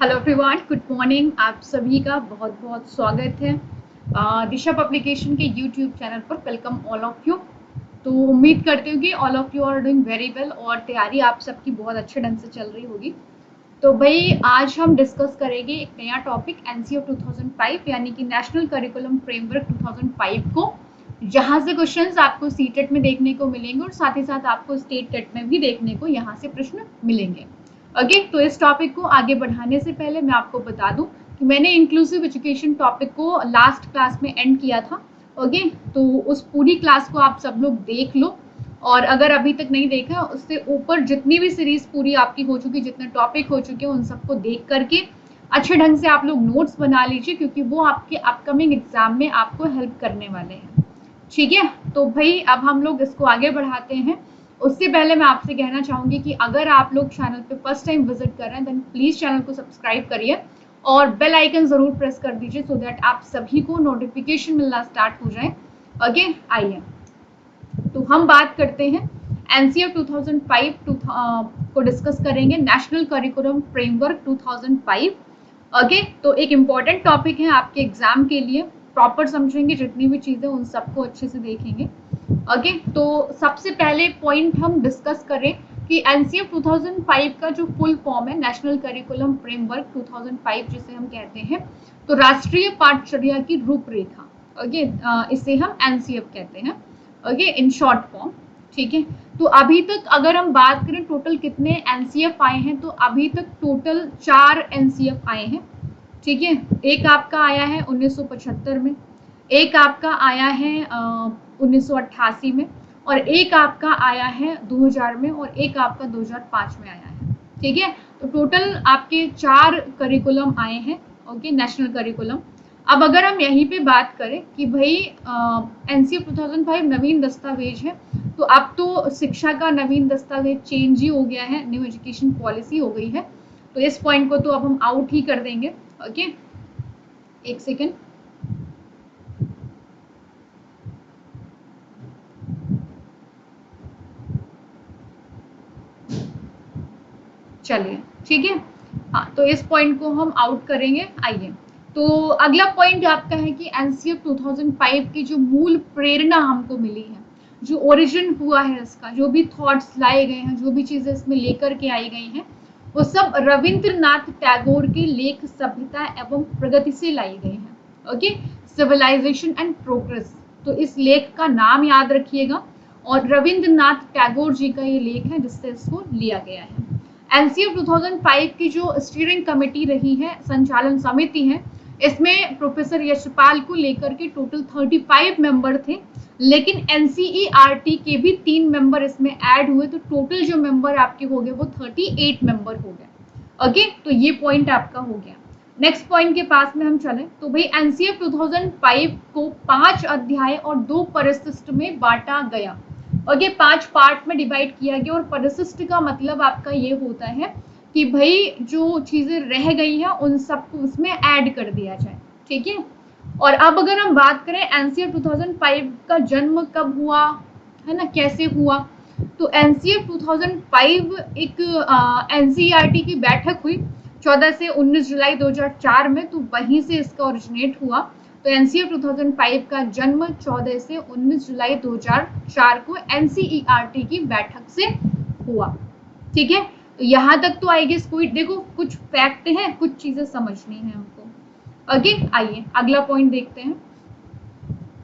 Hello everyone, good morning. आप सभी का बहुत बहुत स्वागत है दिशा पब्लिकेशन के यूट्यूब चैनल पर। Welcome all of you. तो उम्मीद करती हूँ कि all of you are doing very well और तैयारी आप सबकी बहुत अच्छे ढंग से चल रही होगी। तो भाई आज हम डिस्कस करेंगे एक नया टॉपिक एनसीओ 2005 यानी कि नेशनल करिकुलम फ्रेमवर्क 2005 को, जहाँ से क्वेश्चंस आपको सीटेट में देखने को मिलेंगे और साथ ही साथ आपको स्टेट टेट में भी देखने को यहाँ से प्रश्न मिलेंगे। ओके, तो इस टॉपिक को आगे बढ़ाने से पहले मैं आपको बता दूं कि मैंने इंक्लूसिव एजुकेशन टॉपिक को लास्ट क्लास में एंड किया था। ओके, तो उस पूरी क्लास को आप सब लोग देख लो और अगर अभी तक नहीं देखा उससे ऊपर जितनी भी सीरीज पूरी आपकी हो चुकी, जितने टॉपिक हो चुके हैं उन सबको देख करके अच्छे ढंग से आप लोग नोट्स बना लीजिए, क्योंकि वो आपके अपकमिंग एग्जाम में आपको हेल्प करने वाले हैं। ठीक है, तो भाई अब हम लोग इसको आगे बढ़ाते हैं। उससे पहले मैं आपसे कहना चाहूंगी कि अगर आप लोग चैनल पे फर्स्ट टाइम विजिट कर रहे हैं देन प्लीज चैनल को सब्सक्राइब करिए और बेल आइकन जरूर प्रेस कर दीजिए सो दैट आप सभी को नोटिफिकेशन मिलना स्टार्ट हो जाए। ओके, आइए तो हम बात करते हैं एनसीओ 2005 को डिस्कस करेंगे, नेशनल करिकुलम फ्रेमवर्क 2005। ओके, तो एक इम्पॉर्टेंट टॉपिक है आपके एग्जाम के लिए। प्रॉपर समझेंगे जितनी भी चीजें उन सबको अच्छे से देखेंगे। ओके, तो सबसे पहले पॉइंट हम डिस्कस करें कि एनसीओ 2005 का जो फुल फॉर्म है नेशनल करिकुलम फ्रेमवर्क 2005 जिसे हम कहते हैं, तो राष्ट्रीय पाठचर्या की रूपरेखा। ओके, इसे हम एनसीएफ कहते हैं। Okay, in short form. ठीक है, तो अभी तक अगर हम बात करें टोटल कितने एनसीएफ आए हैं, तो अभी तक टोटल 4 एनसीएफ आए हैं। ठीक है, एक आपका आया है 1975 में, एक आपका आया है 1988 में, और एक आपका आया है 2000 में, और एक आपका 2005 में आया है। ठीक है, तो टोटल आपके 4 करिकुलम आए हैं। Okay, national curriculum. अब अगर हम यहीं पे बात करें कि भाई एनसीएफ 2005 नवीन दस्तावेज है, तो अब तो शिक्षा का नवीन दस्तावेज चेंज ही हो गया है, न्यू एजुकेशन पॉलिसी हो गई है, तो इस पॉइंट को तो अब हम आउट ही कर देंगे। ओके, एक सेकेंड। चलिए, ठीक है, हाँ, तो इस पॉइंट को हम आउट करेंगे। आइए, तो अगला पॉइंट आपका है कि एनसीएफ 2005 की जो मूल प्रेरणा हमको मिली है, जो ओरिजिन हुआ है इसका, जो भी थॉट्स लाए गए हैं, जो भी चीजें इसमें लेकर के आई गई हैं, वो सब रविंद्रनाथ टैगोर के लेख सभ्यता एवं प्रगति से लाई गई हैं। ओके, सिविलाइजेशन एंड प्रोग्रेस, तो इस लेख का नाम याद रखिएगा और रविंद्रनाथ टैगोर जी का ये लेख है जिससे इसको लिया गया है। एनसीएफ 2005 की जो स्टीयरिंग कमेटी रही है, संचालन समिति है, इसमें प्रोफेसर यशपाल को लेकर के टोटल 35 मेंबर थे, लेकिन एनसीईआरटी के भी 3 मेंबर इसमें ऐड हुए, तो टोटल जो मेंबर आपके हो गए वो 38 मेंबर हो गए। ओके, तो ये पॉइंट आपका हो गया। नेक्स्ट पॉइंट के पास में हम चलें तो भाई एनसीएफ 2005 को 5 अध्याय और 2 परिशिष्ट में बांटा गया। ओके, 5 पार्ट में डिवाइड किया गया, और परिशिष्ट का मतलब आपका ये होता है कि भाई जो चीजें रह गई हैं उन सबको उसमें ऐड कर दिया जाए। ठीक है, और अब अगर हम बात करें एनसीएफ 2005 का जन्म कब हुआ है ना, कैसे हुआ, तो एनसीएफ 2005 एक एनसीईआरटी की बैठक हुई 14 से 19 जुलाई 2004 में, तो वहीं से इसका ओरिजिनेट हुआ। तो एनसीएफ 2005 का जन्म 14 से 19 जुलाई 2004 को एनसीईआरटी की बैठक से हुआ। ठीक है, तो यहाँ तक तो आई गेस कोई, देखो कुछ फैक्ट है, कुछ चीजें समझनी है हमको। ओके, आइए अगला पॉइंट देखते हैं।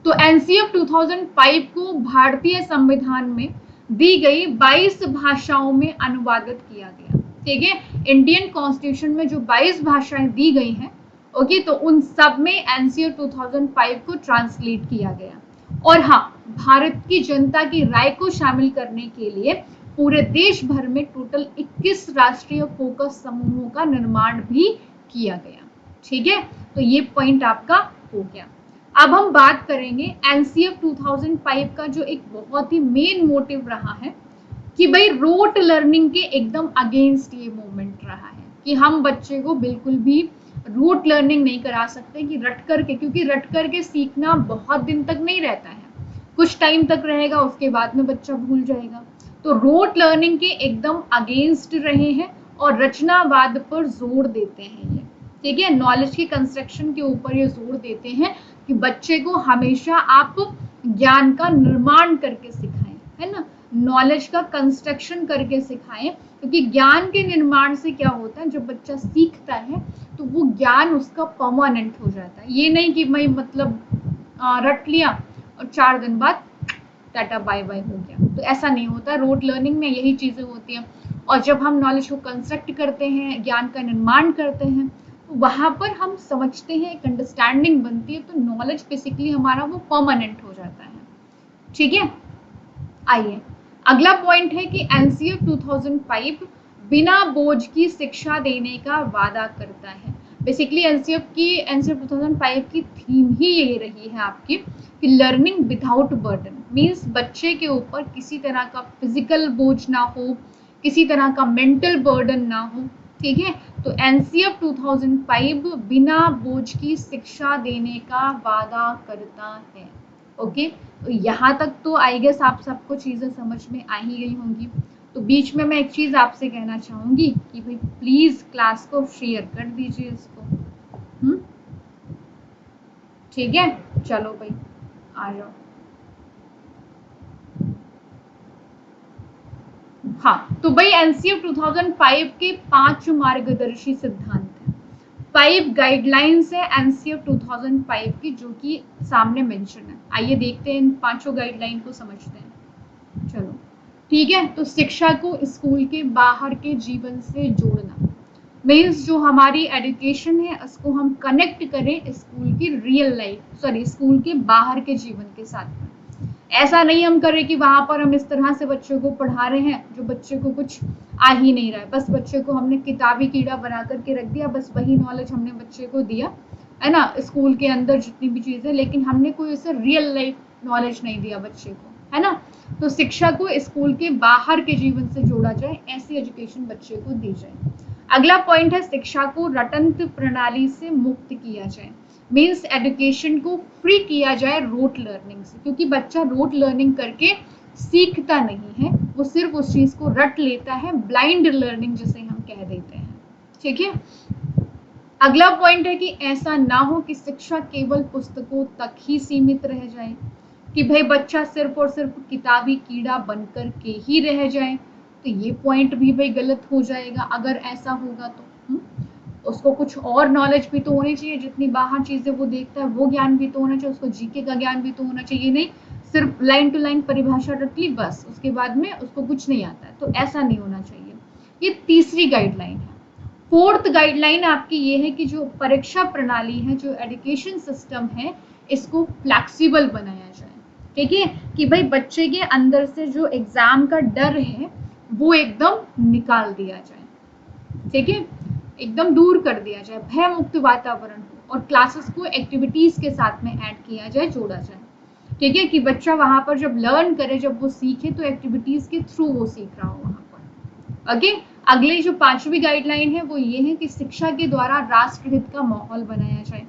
तो एनसीएफ 2005 को भारतीय संविधान में दी गई 22 भाषाओं में अनुवादित किया गया। ठीक है, इंडियन कॉन्स्टिट्यूशन में जो 22 भाषाएं दी गई हैं, ओके, तो उन सब में एनसीएफ 2005 को ट्रांसलेट किया गया। और हाँ, भारत की जनता की राय को शामिल करने के लिए पूरे देश भर में टोटल 21 राष्ट्रीय फोकस समूहों का निर्माण भी किया गया। ठीक है, तो ये पॉइंट आपका हो गया। अब हम बात करेंगे एनसीएफ 2005 का जो एक बहुत ही मेन मोटिव रहा है कि भाई रोट लर्निंग के एकदम अगेंस्ट ये मूवमेंट रहा है कि हम बच्चे को बिल्कुल भी रूट लर्निंग नहीं करा सकते कि रट करके, क्योंकि रट करके सीखना बहुत दिन तक नहीं रहता है, कुछ टाइम तक रहेगा, उसके बाद में बच्चा भूल जाएगा। तो रोट लर्निंग के एकदम अगेंस्ट रहे हैं और रचनावाद पर जोर देते हैं ये, ठीक है। नॉलेज के कंस्ट्रक्शन के ऊपर ये जोर देते हैं कि बच्चे को हमेशा आप ज्ञान का निर्माण करके सिखाएं, है ना, नॉलेज का कंस्ट्रक्शन करके सिखाएं, क्योंकि ज्ञान के निर्माण से क्या होता है, जब बच्चा सीखता है तो वो ज्ञान उसका परमानेंट हो जाता है। ये नहीं कि मैं मतलब रट लिया और 4 दिन बाद टाटा बाय बाय हो गया, तो ऐसा नहीं होता। रोट लर्निंग में यही चीजें होती हैं। और जब हम नॉलेज को कंस्ट्रक्ट करते हैं, ज्ञान का निर्माण करते हैं, तो वहां पर हम समझते हैं, एक अंडरस्टैंडिंग बनती है, तो नॉलेज बेसिकली हमारा वो परमानेंट हो जाता है, ठीक है। आइए अगला पॉइंट है कि एनसीएफ 2005 बिना बोझ की शिक्षा देने का वादा करता है। बेसिकली एनसीएफ 2005 की थीम ही यही रही है आपकी कि लर्निंग विदाउट बर्डन, मीन्स बच्चे के ऊपर किसी तरह का फिजिकल बोझ ना हो, किसी तरह का मेंटल बर्डन ना हो, ठीक है। तो एनसीएफ 2005 बिना बोझ की शिक्षा देने का वादा करता है। ओके, तो यहाँ तक तो आई गेस आप सबको चीज़ें समझ में आ ही गई होंगी। तो बीच में मैं एक चीज़ आपसे कहना चाहूँगी कि भाई प्लीज़ क्लास को शेयर कर दीजिए इसको, ठीक है। चलो भाई आ जाओ। हाँ, तो भाई एनसीएफ 2005 के 5 मार्गदर्शी सिद्धांत हैं, 5 गाइडलाइंस है एनसीएफ 2005 की, जो कि सामने मेंशन है। आइए देखते हैं इन 5 गाइडलाइन को समझते हैं। चलो ठीक है। तो शिक्षा को स्कूल के बाहर के जीवन से जोड़ना, मीन्स जो हमारी एजुकेशन है उसको हम कनेक्ट करें स्कूल की रियल लाइफ, स्कूल के बाहर के जीवन के साथ में। ऐसा नहीं हम करें कि वहां पर हम इस तरह से बच्चों को पढ़ा रहे हैं जो बच्चे को कुछ आ ही नहीं रहा है, बस बच्चे को हमने किताबी कीड़ा बना करके रख दिया, बस वही नॉलेज हमने बच्चे को दिया, है ना, स्कूल के अंदर जितनी भी चीजें, लेकिन हमने कोई उसे रियल लाइफ नॉलेज नहीं दिया बच्चे को, है ना। तो शिक्षा को स्कूल के बाहर के जीवन से जोड़ा जाए, ऐसी एजुकेशन बच्चे को दी जाए। अगला पॉइंट है शिक्षा को रटंत प्रणाली से मुक्त किया जाए, मीन्स एजुकेशन को फ्री किया जाए रोट लर्निंग से, क्योंकि बच्चा रोट लर्निंग करके सीखता नहीं है, वो सिर्फ उस चीज को रट लेता है, ब्लाइंड लर्निंग जिसे हम कह देते हैं, ठीक है। अगला पॉइंट है कि ऐसा ना हो कि शिक्षा केवल पुस्तकों तक ही सीमित रह जाए, कि भाई बच्चा सिर्फ और सिर्फ किताबी कीड़ा बनकर के ही रह जाए, तो ये पॉइंट भी भाई गलत हो जाएगा अगर ऐसा होगा तो। उसको कुछ और नॉलेज भी तो होनी चाहिए, जितनी बाहर चीजें वो देखता है वो ज्ञान भी तो होना चाहिए, उसको जीके का ज्ञान भी तो होना चाहिए, नहीं सिर्फ लाइन टू लाइन परिभाषा रट ली बस, उसके बाद में उसको कुछ नहीं आता है, तो ऐसा नहीं होना चाहिए। ये तीसरी गाइडलाइन है। फोर्थ गाइडलाइन आपकी ये है कि जो परीक्षा प्रणाली है, जो एजुकेशन सिस्टम है, इसको फ्लैक्सिबल बनाया जाए, ठीक है, कि भाई बच्चे के अंदर से जो एग्जाम का डर है वो एकदम निकाल दिया जाए, ठीक है, एकदम दूर कर दिया जाए, भय मुक्त वातावरण हो, और क्लासेस को एक्टिविटीज के साथ में ऐड किया जाए, जोड़ा जाए, ठीक है, कि बच्चा वहां पर जब लर्न करे, जब वो सीखे, तो एक्टिविटीज के थ्रू वो सीख रहा हो वहां पर। ओके, अगले जो 5वीं गाइडलाइन है वो ये है कि शिक्षा के द्वारा राष्ट्रहित का माहौल बनाया जाए,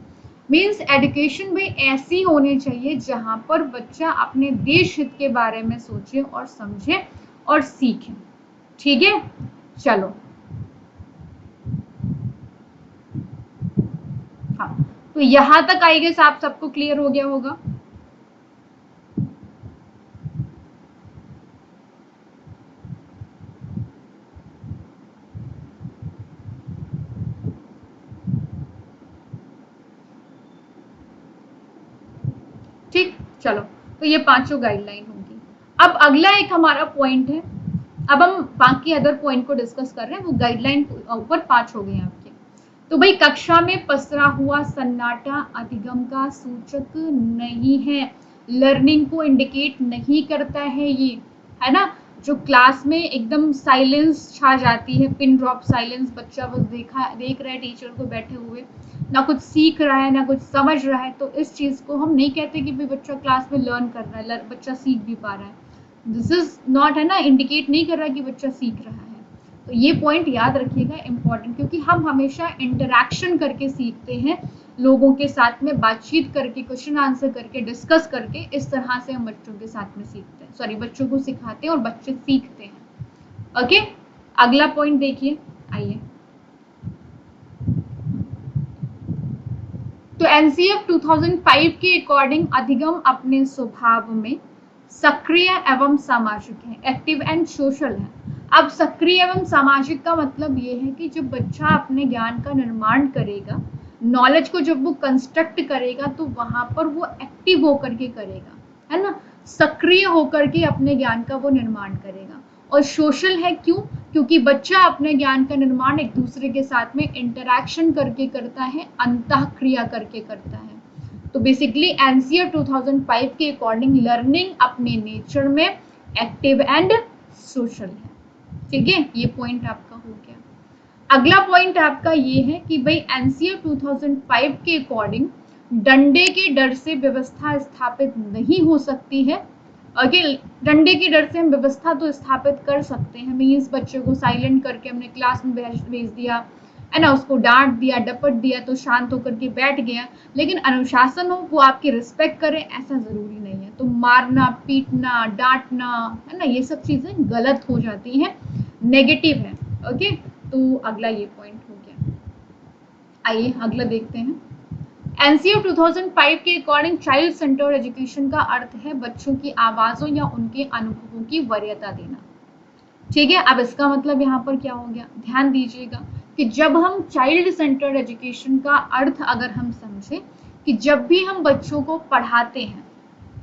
मीन्स एजुकेशन भी ऐसी होनी चाहिए जहां पर बच्चा अपने देश हित के बारे में सोचे और समझे और सीखे, ठीक है। चलो हाँ, तो यहां तक आई गेस आप सबको क्लियर हो गया होगा। ठीक, चलो, तो ये 5 गाइडलाइन होंगी। अब अगला एक हमारा पॉइंट है, अब हम बाकी अदर पॉइंट को डिस्कस कर रहे हैं, वो गाइडलाइन ऊपर 5 हो गए आपके। तो भाई कक्षा में पसरा हुआ सन्नाटा अधिगम का सूचक नहीं है, लर्निंग को इंडिकेट नहीं करता है ये, है ना। जो क्लास में एकदम साइलेंस छा जाती है, पिन ड्रॉप साइलेंस, बच्चा बस देख रहा है टीचर को बैठे हुए, ना कुछ सीख रहा है ना कुछ समझ रहा है, तो इस चीज को हम नहीं कहते कि भाई बच्चा क्लास में लर्न कर रहा है, बच्चा सीख भी पा रहा है, दिस इज नॉट, है ना, इंडिकेट नहीं कर रहा कि बच्चा सीख रहा है। तो ये पॉइंट याद रखिएगा, इंपॉर्टेंट, क्योंकि हम हमेशा इंटरैक्शन करके सीखते हैं, लोगों के साथ में बातचीत करके, क्वेश्चन आंसर करके, डिस्कस करके, इस तरह से हम बच्चों के साथ में सीखते हैं, बच्चों को सिखाते हैं और बच्चे सीखते हैं। ओके, अगला पॉइंट देखिए, आइए, तो एनसीएफ 2005 के अकॉर्डिंग अधिगम अपने स्वभाव में सक्रिय एवं सामाजिक है, एक्टिव एंड सोशल है। अब सक्रिय एवं सामाजिक का मतलब ये है कि जब बच्चा अपने ज्ञान का निर्माण करेगा, नॉलेज को जब वो कंस्ट्रक्ट करेगा तो वहां पर वो एक्टिव होकर के करेगा, है ना, सक्रिय होकर के अपने ज्ञान का वो निर्माण करेगा। और सोशल है क्यों? क्योंकि बच्चा अपने ज्ञान का निर्माण एक दूसरे के साथ में इंटरैक्शन करके करता है, अंतःक्रिया करके करता है। तो बेसिकली एनसीआर 2005 के अकॉर्डिंग लर्निंग अपने नेचर में एक्टिव एंड सोशल है। ठीक है, ये पॉइंट आपका हो गया। अगला पॉइंट आपका ये है कि भाई एनसीआर 2005 के अकॉर्डिंग डंडे के डर से व्यवस्था स्थापित नहीं हो सकती है। अगेन डंडे के डर से हम व्यवस्था तो स्थापित कर सकते हैं, मीन्स बच्चे को साइलेंट करके हमने क्लास में भेज दिया है ना, उसको डांट दिया, डपट दिया तो शांत होकर के बैठ गया, लेकिन अनुशासन हो, वो आपकी रिस्पेक्ट करे, ऐसा जरूरी नहीं है। तो मारना, पीटना, डांटना, है ना, ये सब चीजें गलत हो जाती हैं, नेगेटिव है। ओके, तो अगला ये पॉइंट हो गया। आइए अगला देखते हैं। एनसीओ 2005 के अकॉर्डिंग चाइल्ड सेंटर्ड एजुकेशन का अर्थ है बच्चों की आवाजों या उनके अनुभवों की वरीयता देना। ठीक है, अब इसका मतलब यहाँ पर क्या हो गया, ध्यान दीजिएगा कि जब हम चाइल्ड सेंटर्ड एजुकेशन का अर्थ अगर हम समझे कि जब भी हम बच्चों को पढ़ाते हैं,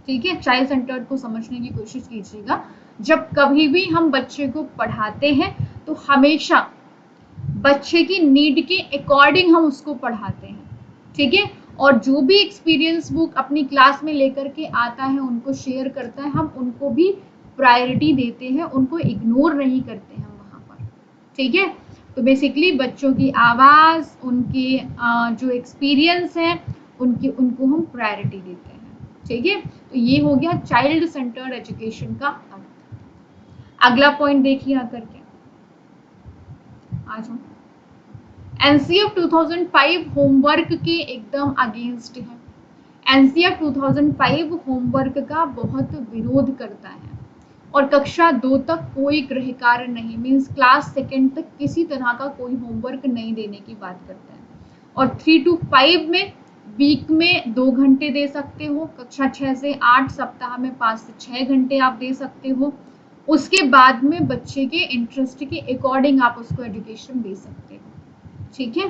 ठीक है, चाइल्ड सेंटर्ड को समझने की कोशिश कीजिएगा, जब कभी भी हम बच्चे को पढ़ाते हैं तो हमेशा बच्चे की नीड के अकॉर्डिंग हम उसको पढ़ाते हैं। ठीक है, और जो भी एक्सपीरियंस बुक अपनी क्लास में लेकर के आता है उनको शेयर करता है, हम उनको भी प्रायोरिटी देते हैं, उनको इग्नोर नहीं करते हैं वहां पर। ठीक है, तो बेसिकली बच्चों की आवाज, उनके जो एक्सपीरियंस है उनको हम प्रायोरिटी देते हैं। ठीक है, तो ये हो गया चाइल्ड सेंटर्ड एजुकेशन का अर्थ। अगला पॉइंट देखिए आकर के, आ जाओ। एनसीएफ 2005 होमवर्क के एकदम अगेंस्ट है। एनसीएफ 2005 होमवर्क का बहुत विरोध करता है और कक्षा 2 तक कोई गृह कार्य नहीं, मीन्स क्लास 2 तक किसी तरह का कोई होमवर्क नहीं देने की बात करता है। और 3 to 5 में वीक में 2 घंटे दे सकते हो, कक्षा 6 से 8 सप्ताह में 5 से 6 घंटे आप दे सकते हो। उसके बाद में बच्चे के इंटरेस्ट के अकॉर्डिंग आप उसको एजुकेशन दे सकते हो। ठीक है,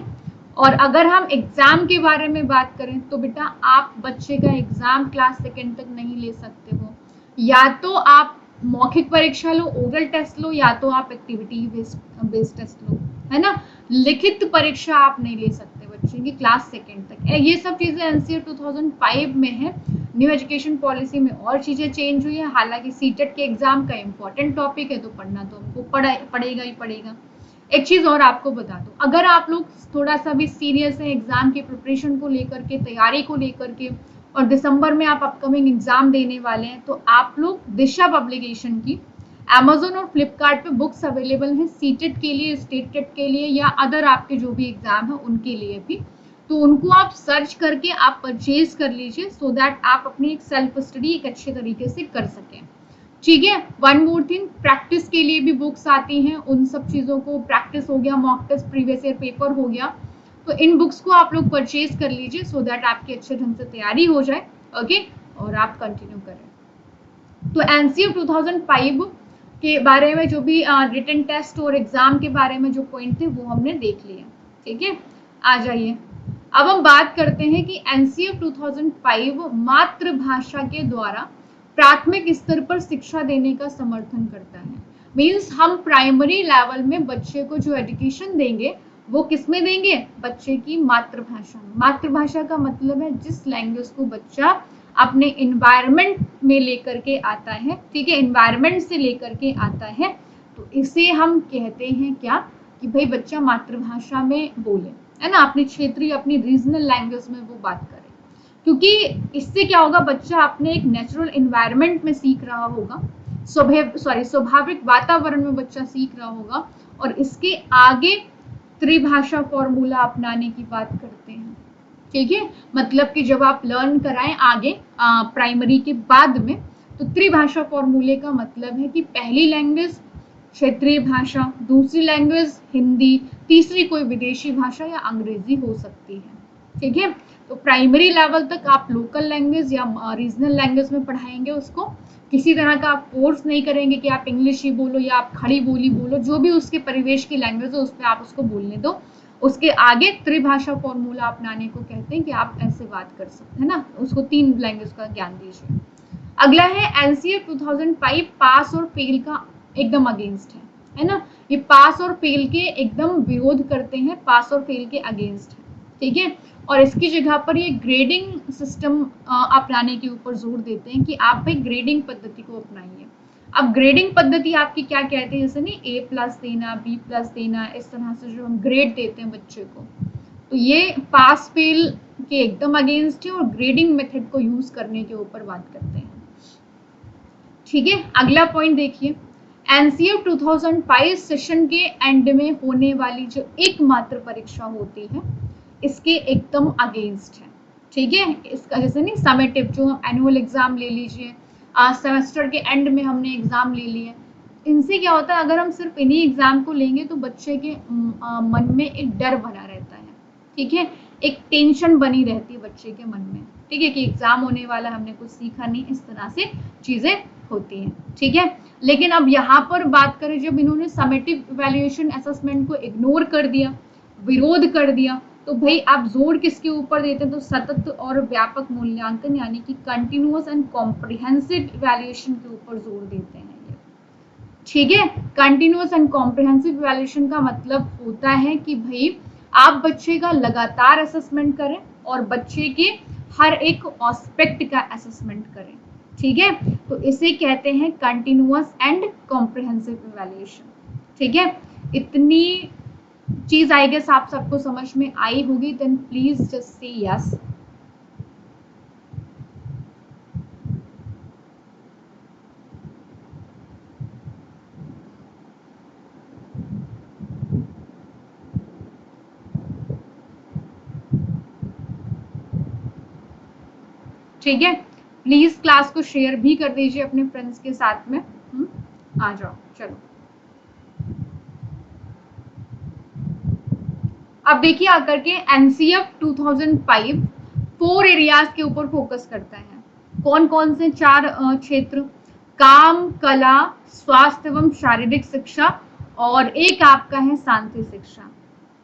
और अगर हम एग्जाम के बारे में बात करें तो बेटा आप बच्चे का एग्जाम क्लास 2 तक नहीं ले सकते हो, या तो आप मौखिक परीक्षा लो, ओरल टेस्ट लो, या तो आप एक्टिविटी बेस्ड टेस्ट लो, है ना, लिखित परीक्षा आप नहीं ले सकते बच्चे की क्लास 2 तक। ये सब चीजें एनसीआर 2005 में है। न्यू एजुकेशन पॉलिसी में और चीजें चेंज हुई है, हालांकि सीटेट के एग्जाम का इंपॉर्टेंट टॉपिक है तो पढ़ना तो हमको पड़ेगा ही पड़ेगा। एक चीज और आपको बता दूं, अगर आप लोग थोड़ा सा भी सीरियस है एग्जाम की प्रिपरेशन को लेकर के, तैयारी को लेकर के, और दिसंबर में आप अपकमिंग एग्जाम देने वाले हैं, तो आप लोग दिशा पब्लिकेशन की Amazon और फ्लिपकार्ट पे बुक्स अवेलेबल हैं सीटेट के लिए, स्टेट टेट के लिए, या अदर आपके जो भी एग्जाम है उनके लिए भी, तो उनको आप सर्च करके आप परचेज कर लीजिए, सो दैट आप अपनी एक सेल्फ स्टडी एक अच्छे तरीके से कर सकें। ठीक है, वन मोर थिंग, प्रैक्टिस के लिए भी बुक्स आती हैं, उन सब चीजों को, प्रैक्टिस हो गया, mock test, previous year paper हो गया, तो इन बुक्स को आप लोग परचेज कर लीजिए, सो दैट आपकी अच्छे ढंग से तैयारी हो जाए। ओके, और आप कंटिन्यू करें। तो एनसीएफ 2005 के बारे में जो भी रिटन टेस्ट और एग्जाम के बारे में जो पॉइंट थे वो हमने देख लिए। ठीक है, आ जाइए, अब हम बात करते हैं कि एनसीएफ 2005 मातृभाषा के द्वारा प्राथमिक स्तर पर शिक्षा देने का समर्थन करता है। मीन्स हम प्राइमरी लेवल में बच्चे को जो एजुकेशन देंगे वो किस में देंगे, बच्चे की मातृभाषा में। मातृभाषा का मतलब है जिस लैंग्वेज को बच्चा अपने इन्वायरमेंट में लेकर के आता है, ठीक है, इन्वायरमेंट से लेकर के आता है, तो इसे हम कहते हैं क्या, कि भाई बच्चा मातृभाषा में बोले, है ना, अपनी क्षेत्रीय, अपनी रीजनल लैंग्वेज में वो बात करे, क्योंकि इससे क्या होगा, बच्चा अपने एक नेचुरल इन्वायरमेंट में सीख रहा होगा, स्वाभाविक वातावरण में बच्चा सीख रहा होगा, और इसके आगे त्रिभाषा फॉर्मूला अपनाने की बात करते हैं। ठीक है, मतलब कि जब आप लर्न कराएं आगे प्राइमरी के बाद में, तो त्रिभाषा फॉर्मूले का मतलब है कि पहली लैंग्वेज क्षेत्रीय भाषा, दूसरी लैंग्वेज हिंदी, तीसरी कोई विदेशी भाषा या अंग्रेजी हो सकती है। ठीक है, तो प्राइमरी लेवल तक आप लोकल लैंग्वेज या रीजनल लैंग्वेज में पढ़ाएंगे उसको। किसी तरह का आप फोर्स नहीं करेंगे कि आप इंग्लिश ही बोलो या आप खड़ी बोली बोलो, जो भी उसके परिवेश की लैंग्वेज है उस पर आप उसको बोलने दो। उसके आगे त्रिभाषा फॉर्मूला अपनाने को कहते हैं कि आप ऐसे बात कर सकते हैं ना, उसको 3 लैंग्वेज का ज्ञान दीजिए। अगला है एनसीए 2005 पास और फेल का एकदम अगेंस्ट है ना। ये पास और फेल के एकदम विरोध करते हैं, पास और फेल के अगेंस्ट है। ठीक है, और इसकी जगह पर ये ग्रेडिंग सिस्टम अपनाने के ऊपर जोर देते हैं कि आप भाई ग्रेडिंग पद्धति को अपनाइए। अब ग्रेडिंग पद्धति आपकी क्या कहती है, जैसे नहीं A+ देना, B+ देना, इस तरह से जो हम ग्रेड देते हैं बच्चे को, तो ये पास फेल के एकदम अगेंस्ट है और ग्रेडिंग मेथड को यूज करने के ऊपर बात करते हैं। ठीक है, अगला पॉइंट देखिए, एनसीए 2005 सेशन के एंड में होने वाली जो एकमात्र परीक्षा होती है इसके एकदम अगेंस्ट है। ठीक है, इसका जैसे नहीं समेटिव जो हम एनुअल एग्जाम ले लीजिए, सेमेस्टर के एंड में हमने एग्जाम ले लिए, इनसे क्या होता है, अगर हम सिर्फ इन्हीं एग्जाम को लेंगे तो बच्चे के मन में एक डर बना रहता है। ठीक है, एक टेंशन बनी रहती है बच्चे के मन में। ठीक है, कि एग्जाम होने वाला, हमने कुछ सीखा नहीं, इस तरह से चीजें होती हैं। ठीक है, लेकिन अब यहाँ पर बात करें, जब इन्होंने समेटिव इवैल्यूएशन असेसमेंट को इग्नोर कर दिया, विरोध कर दिया, तो भाई आप जोर किसके ऊपर देते हैं, तो सतत और व्यापक मूल्यांकन यानी कि कंटिन्यूअस एंड कॉम्प्रिहेंसिव इवैल्यूएशन के ऊपर जोर देते हैं ये। ठीक है, कंटिन्यूअस एंड कॉम्प्रिहेंसिव इवैल्यूएशन का मतलब होता है कि भाई आप बच्चे का लगातार असेसमेंट करें और बच्चे के हर एक एस्पेक्ट का असेसमेंट करें। ठीक है, तो इसे कहते हैं कंटिन्यूअस एंड कॉम्प्रिहेंसिव इवैल्यूएशन। ठीक है, इतनी चीज आई गेस आप सबको समझ में आई होगी, then please just say yes. ठीक है, प्लीज क्लास को शेयर भी कर दीजिए अपने फ्रेंड्स के साथ में। आ जाओ, चलो अब देखिए आकर के एनसीएफ 2005 4 एरियाज के ऊपर फोकस करता है। कौन कौन से 4 क्षेत्र, काम, कला, स्वास्थ्य एवं शारीरिक शिक्षा और एक आपका है शांति शिक्षा।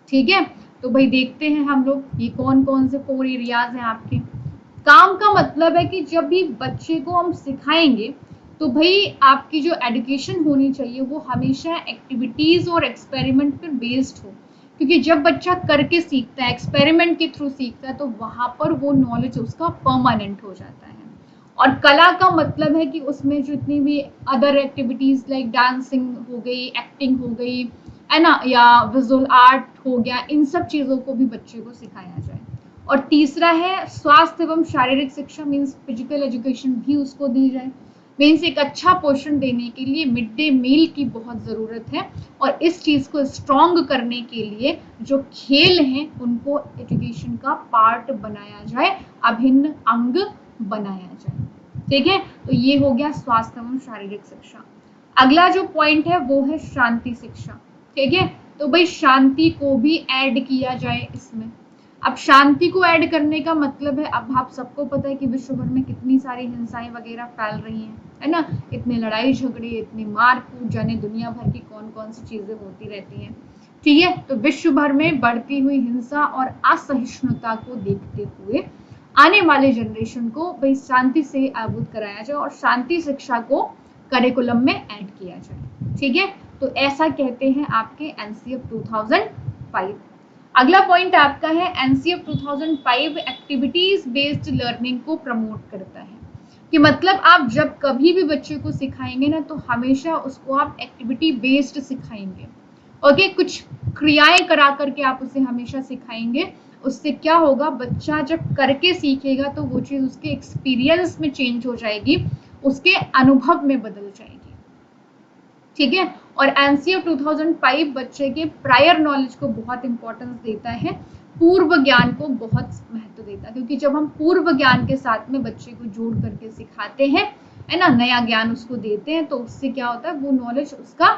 ठीक है, तो भाई देखते हैं हम लोग ये कौन कौन से 4 एरियाज हैं आपके। काम का मतलब है कि जब भी बच्चे को हम सिखाएंगे तो भाई आपकी जो एजुकेशन होनी चाहिए वो हमेशा एक्टिविटीज और एक्सपेरिमेंट पर बेस्ड हो, क्योंकि जब बच्चा करके सीखता है, एक्सपेरिमेंट के थ्रू सीखता है, तो वहां पर वो नॉलेज उसका परमानेंट हो जाता है। और कला का मतलब है कि उसमें जितनी भी अदर एक्टिविटीज लाइक डांसिंग हो गई, एक्टिंग हो गई, है ना, या विजुअल आर्ट हो गया, इन सब चीजों को भी बच्चे को सिखाया जाए। और तीसरा है स्वास्थ्य एवं शारीरिक शिक्षा, मीन्स फिजिकल एजुकेशन भी उसको दी जाए। मीन्स एक अच्छा पोषण देने के लिए मिड डे मील की बहुत ज़रूरत है, और इस चीज़ को स्ट्रॉन्ग करने के लिए जो खेल हैं उनको एजुकेशन का पार्ट बनाया जाए, अभिन्न अंग बनाया जाए। ठीक है, तो ये हो गया स्वास्थ्य एवं शारीरिक शिक्षा। अगला जो पॉइंट है वो है शांति शिक्षा। ठीक है, तो भाई शांति को भी ऐड किया जाए इसमें। अब शांति को ऐड करने का मतलब है, अब आप सबको पता है कि विश्व भर में कितनी सारी हिंसाएं वगैरह फैल रही हैं, है ना, इतने लड़ाई झगड़े, इतनी मार कूट, जाने दुनिया भर की कौन कौन सी चीजें होती रहती हैं। ठीक है, तो विश्व भर में बढ़ती हुई हिंसा और असहिष्णुता को देखते हुए आने वाले जनरेशन को भाई शांति से अवगत कराया जाए और शांति शिक्षा को करिकुलम में ऐड किया जाए। ठीक है, तो ऐसा कहते हैं आपके एनसीएफ 2005। अगला पॉइंट आपका है एनसीएफ 2005 एक्टिविटीज बेस्ड लर्निंग को प्रमोट करता है, कि मतलब आप जब कभी भी बच्चे को सिखाएंगे ना तो हमेशा उसको आप एक्टिविटी बेस्ड सिखाएंगे। ओके, कुछ क्रियाएं करा करके आप उसे हमेशा सिखाएंगे। उससे क्या होगा, बच्चा जब करके सीखेगा तो वो चीज उसके एक्सपीरियंस में चेंज हो जाएगी, उसके अनुभव में बदल जाएगी। ठीक है, और एनसीएफ 2005 बच्चे के प्रायर नॉलेज को बहुत इंपॉर्टेंस देता है, पूर्व ज्ञान को बहुत महत्व देता है, क्योंकि जब हम पूर्व ज्ञान के साथ में बच्चे को जोड़ करके सिखाते हैं, है ना, नया ज्ञान उसको देते हैं, तो उससे क्या होता है, वो नॉलेज उसका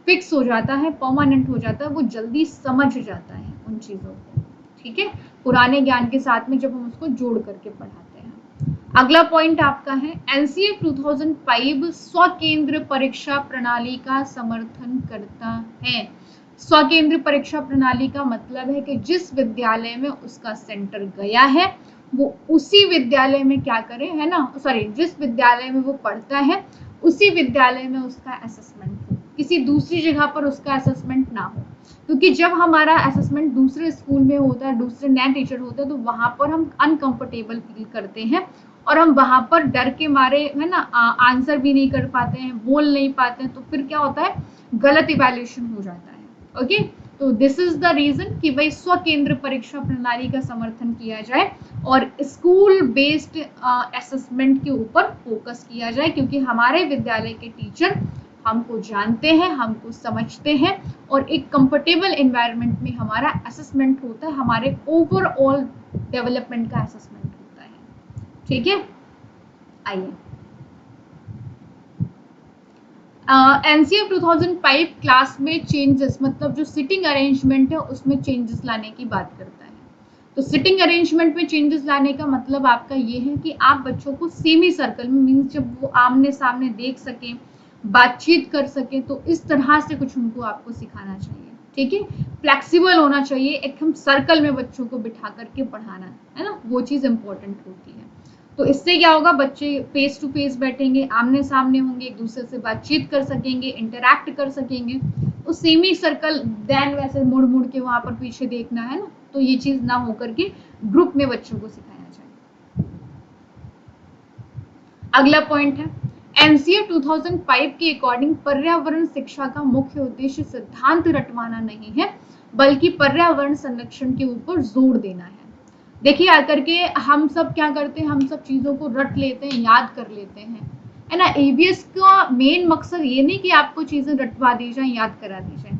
फिक्स हो जाता है, परमानेंट हो जाता है, वो जल्दी समझ जाता है उन चीज़ों को, ठीक है, पुराने ज्ञान के साथ में जब हम उसको जोड़ करके पढ़ाते हैं। अगला पॉइंट आपका है एनसीएफ 2005 स्वकेंद्र परीक्षा प्रणाली का समर्थन करता है। स्वकेंद्र परीक्षा प्रणाली का मतलब है कि जिस विद्यालय में उसका सेंटर गया है वो उसी विद्यालय में क्या करे, है ना, सॉरी, जिस विद्यालय में वो पढ़ता है उसी विद्यालय में उसका असेसमेंट हो, किसी दूसरी जगह पर उसका असेसमेंट ना हो, क्योंकि जब हमारा असेसमेंट दूसरे स्कूल में होता है, दूसरे नए टीचर होते हैं, तो वहां पर हम अनकंफर्टेबल फील करते हैं और हम वहां पर डर के मारे, है ना, आंसर भी नहीं कर पाते हैं, बोल नहीं पाते हैं, तो फिर क्या होता है, गलत इवैल्यूएशन हो जाता है। ओके, तो दिस इज द रीजन कि भाई स्वकेंद्र परीक्षा प्रणाली का समर्थन किया जाए और स्कूल बेस्ड असेसमेंट के ऊपर फोकस किया जाए, क्योंकि हमारे विद्यालय के टीचर हमको जानते हैं, हमको समझते हैं और एक कंफर्टेबल एनवायरनमेंट में हमारा असेसमेंट होता है, हमारे ओवरऑल डेवलपमेंट का असेसमेंट होता है, ठीक है। आइए, एनसीएफ 2005 क्लास में चेंजेस, मतलब जो सिटिंग अरेंजमेंट है उसमें चेंजेस लाने की बात करता है। तो सिटिंग अरेंजमेंट में चेंजेस लाने का मतलब आपका ये है कि आप बच्चों को सेमी सर्कल में, मीन्स जब वो आमने सामने देख सकें, बातचीत कर सकें, तो इस तरह से कुछ उनको आपको सिखाना चाहिए, ठीक है, फ्लेक्सिबल होना चाहिए, एक हम सर्कल में बच्चों को बिठा करके पढ़ाना है ना, वो चीज़ इंपॉर्टेंट होती है। तो इससे क्या होगा, बच्चे फेस टू फेस बैठेंगे, आमने सामने होंगे, एक दूसरे से बातचीत कर सकेंगे, इंटरैक्ट कर सकेंगे। तो सेमी सर्कल देन वैसे मुड़ मुड़ के वहां पर पीछे देखना है ना, तो ये चीज ना होकर के ग्रुप में बच्चों को सिखाया जाए। अगला पॉइंट है एनसीएफ 2005 के अकॉर्डिंग पर्यावरण शिक्षा का मुख्य उद्देश्य सिद्धांत रटवाना नहीं है, बल्कि पर्यावरण संरक्षण के ऊपर जोर देना है। देखिए आकर के हम सब क्या करते हैं, हम सब चीजों को रट लेते हैं, याद कर लेते हैं, है ना। ईवीएस का मेन मकसद ये नहीं कि आपको चीजें रटवा दी जाए, याद करा दी जाए।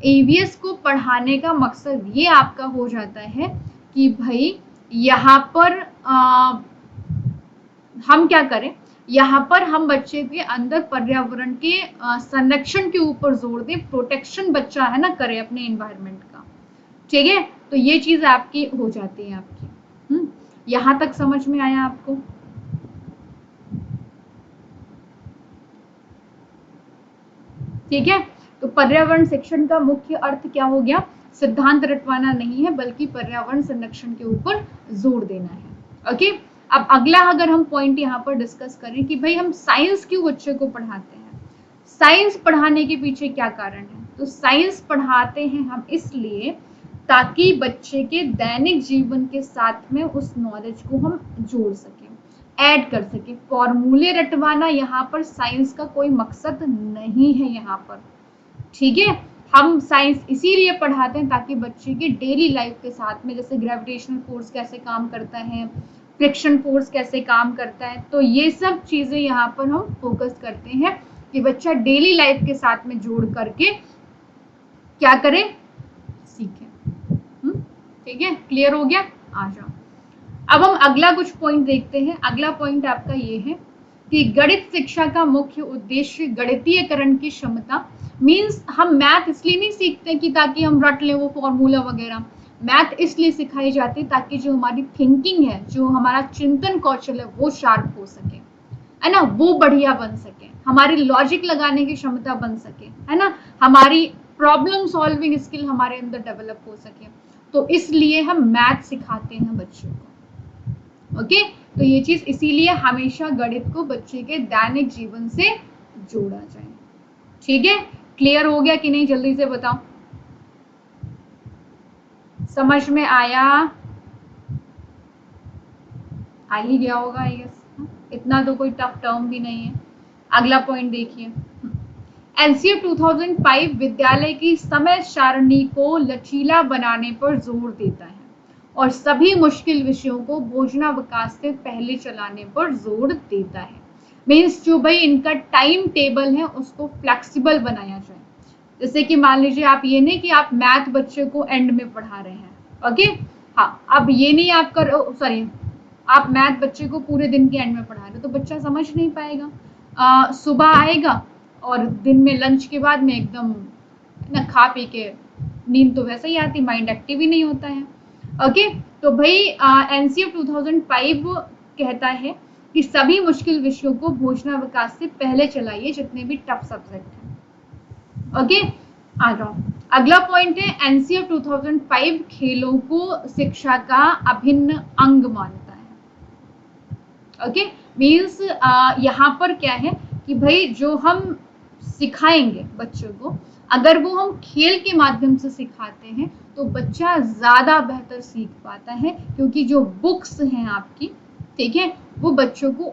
ईवीएस को पढ़ाने का मकसद ये आपका हो जाता है कि भाई यहाँ पर हम क्या करें, यहाँ पर हम बच्चे के अंदर पर्यावरण के संरक्षण के ऊपर जोर दें, प्रोटेक्शन बच्चा है ना करे अपने एनवायरनमेंट का, ठीक है। तो ये चीज आपकी हो जाती है आपकी। यहां तक समझ में आया आपको? ठीक है, तो पर्यावरण शिक्षण का मुख्य अर्थ क्या हो गया, सिद्धांत रटवाना नहीं है बल्कि पर्यावरण संरक्षण के ऊपर जोर देना है। ओके, अब अगला अगर हम पॉइंट यहाँ पर डिस्कस करें कि भाई हम साइंस क्यों बच्चे को पढ़ाते हैं, साइंस पढ़ाने के पीछे क्या कारण है, तो साइंस पढ़ाते हैं हम इसलिए ताकि बच्चे के दैनिक जीवन के साथ में उस नॉलेज को हम जोड़ सकें, ऐड कर सके। फॉर्मूले रटवाना यहाँ पर साइंस का कोई मकसद नहीं है यहाँ पर, ठीक है। हम साइंस इसीलिए पढ़ाते हैं ताकि बच्चे के डेली लाइफ के साथ में, जैसे ग्रेविटेशनल फोर्स कैसे काम करता है, फ्रिक्शन फोर्स कैसे काम करता है, तो ये सब चीजें यहाँ पर हम फोकस करते हैं कि बच्चा डेली लाइफ के साथ में जोड़ करके क्या करे, सीखे। ठीक है, क्लियर हो गया? आ जाओ, अब हम अगला कुछ पॉइंट देखते हैं। अगला पॉइंट आपका ये है कि गणित शिक्षा का मुख्य उद्देश्य गणितीयकरण की क्षमता, मींस हम मैथ इसलिए नहीं सीखते कि ताकि हम रट लें वो फॉर्मूला वगैरह, मैथ इसलिए सिखाई जाती है ताकि जो हमारी थिंकिंग है, जो हमारा चिंतन कौशल है वो शार्प हो सके, है ना, वो बढ़िया बन सके, हमारी लॉजिक लगाने की क्षमता बन सके, है ना, हमारी प्रॉब्लम सॉल्विंग स्किल हमारे अंदर डेवलप हो सके, तो इसलिए हम मैथ सिखाते हैं बच्चों को। ओके, तो ये चीज इसीलिए हमेशा गणित को बच्चे के दैनिक जीवन से जोड़ा जाए। ठीक है, क्लियर हो गया कि नहीं, जल्दी से बताओ, समझ में आया? आ ही गया होगा आई गेस, इतना तो कोई टफ टर्म भी नहीं है। अगला पॉइंट देखिए, एनसीएफ 2005 विद्यालय की समय सारणी को लचीला बनाने पर जोर देता है और सभी मुश्किल विषयों को भोजनावकाश से पहले चलाने पर जोर देता है। मीन्स जो भाई इनका टाइम टेबल है उसको फ्लेक्सिबल बनाया जाए। जैसे कि मान लीजिए आप ये नहीं कि आप मैथ बच्चे को एंड में पढ़ा रहे हैं, ओके, हाँ, अब ये नहीं आप कर, सॉरी, आप मैथ बच्चे को पूरे दिन के एंड में पढ़ा रहे हो तो बच्चा समझ नहीं पाएगा। सुबह आएगा और दिन में लंच के बाद में एकदम ना, खा पी के नींद तो वैसे ही आती, माइंड एक्टिव ही नहीं होता है। ओके, तो भाई एनसीएफ 2005 कहता है कि सभी मुश्किल विषयों को भोजनावकाश से पहले चलाइए, जितने भी टफ सब्जेक्ट हैं। ओके, आ जाओ, अगला पॉइंट है एनसीएफ 2005 खेलों को शिक्षा का अभिन्न अंग मानता है। ओके, मीन्स यहाँ पर क्या है कि भाई जो हम सिखाएंगे बच्चों को, अगर वो हम खेल के माध्यम से सिखाते हैं तो बच्चा ज़्यादा बेहतर सीख पाता है, क्योंकि जो बुक्स हैं आपकी, ठीक है, वो बच्चों को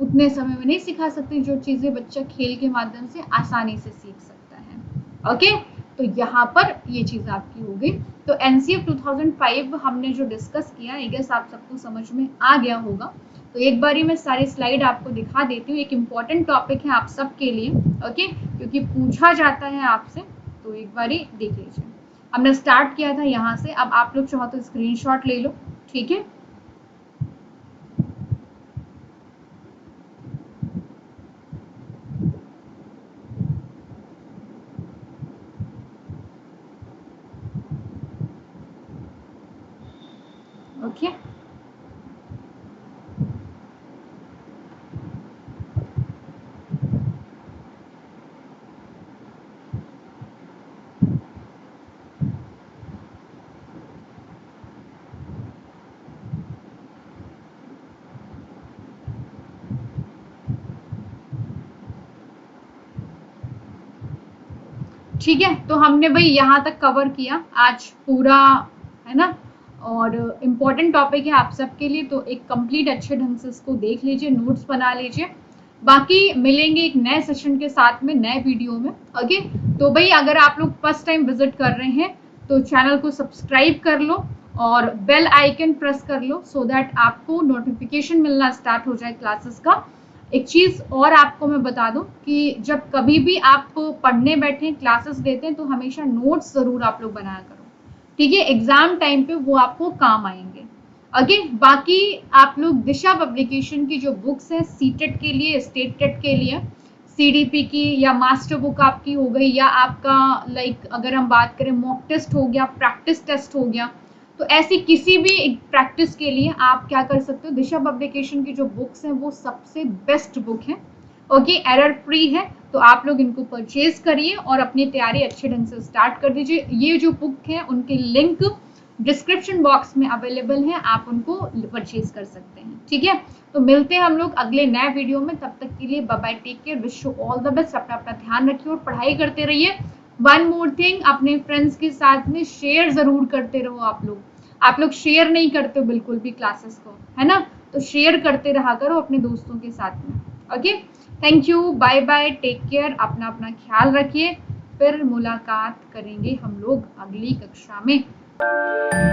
उतने समय में नहीं सिखा सकती जो चीज़ें बच्चा खेल के माध्यम से आसानी से सीख सकता है। ओके, तो यहाँ पर ये चीज़ आपकी हो गई। तो एनसीएफ 2005 हमने जो डिस्कस किया, आई गेस आप सबको समझ में आ गया होगा। तो एक बारी मैं सारी स्लाइड आपको दिखा देती हूँ, एक इम्पॉर्टेंट टॉपिक है आप सबके लिए। ओके, क्योंकि पूछा जाता है आपसे, तो एक बारी देख लीजिए। हमने स्टार्ट किया था यहाँ से, अब आप लोग चाहो तो स्क्रीनशॉट ले लो, ठीक है। ओके, ठीक है। तो हमने भाई यहाँ तक कवर किया आज पूरा, है ना, और इम्पोर्टेंट टॉपिक है आप सबके लिए, तो एक कंप्लीट अच्छे ढंग से इसको देख लीजिए, नोट्स बना लीजिए। बाकी मिलेंगे एक नए सेशन के साथ में, नए वीडियो में। ओके, तो भाई अगर आप लोग फर्स्ट टाइम विजिट कर रहे हैं तो चैनल को सब्सक्राइब कर लो और बेल आइकन प्रेस कर लो, सो दैट आपको नोटिफिकेशन मिलना स्टार्ट हो जाए क्लासेस का। एक चीज़ और आपको मैं बता दूं कि जब कभी भी आप पढ़ने बैठे, क्लासेस देते हैं, तो हमेशा नोट्स ज़रूर आप लोग बनाया करो, ठीक है, एग्जाम टाइम पे वो आपको काम आएंगे। ओके, बाकी आप लोग दिशा पब्लिकेशन की जो बुक्स हैं सीटेट के लिए, स्टेट टेट के लिए, सीडीपी की या मास्टर बुक आपकी हो गई, या आपका लाइक अगर हम बात करें मॉक टेस्ट हो गया, प्रैक्टिस टेस्ट हो गया, तो ऐसी किसी भी प्रैक्टिस के लिए आप क्या कर सकते हो, दिशा पब्लिकेशन की जो बुक्स हैं वो सबसे बेस्ट बुक है। ओके, एरर फ्री है, तो आप लोग इनको परचेज करिए और अपनी तैयारी अच्छे ढंग से स्टार्ट कर दीजिए। ये जो बुक है उनके लिंक डिस्क्रिप्शन बॉक्स में अवेलेबल है, आप उनको परचेज कर सकते हैं, ठीक है। तो मिलते हैं हम लोग अगले नए वीडियो में, तब तक के लिए bye bye, take care, wish you all the best. अपना अपना ध्यान रखिए और पढ़ाई करते रहिए। वन मोर थिंग, अपने फ्रेंड्स के साथ में शेयर जरूर करते रहो। आप लोग शेयर नहीं करते हो बिल्कुल भी क्लासेस को, है ना, तो शेयर करते रहा करो अपने दोस्तों के साथ में। Okay, thank you, bye bye, take care, अपना अपना ख्याल रखिए। फिर मुलाकात करेंगे हम लोग अगली कक्षा में।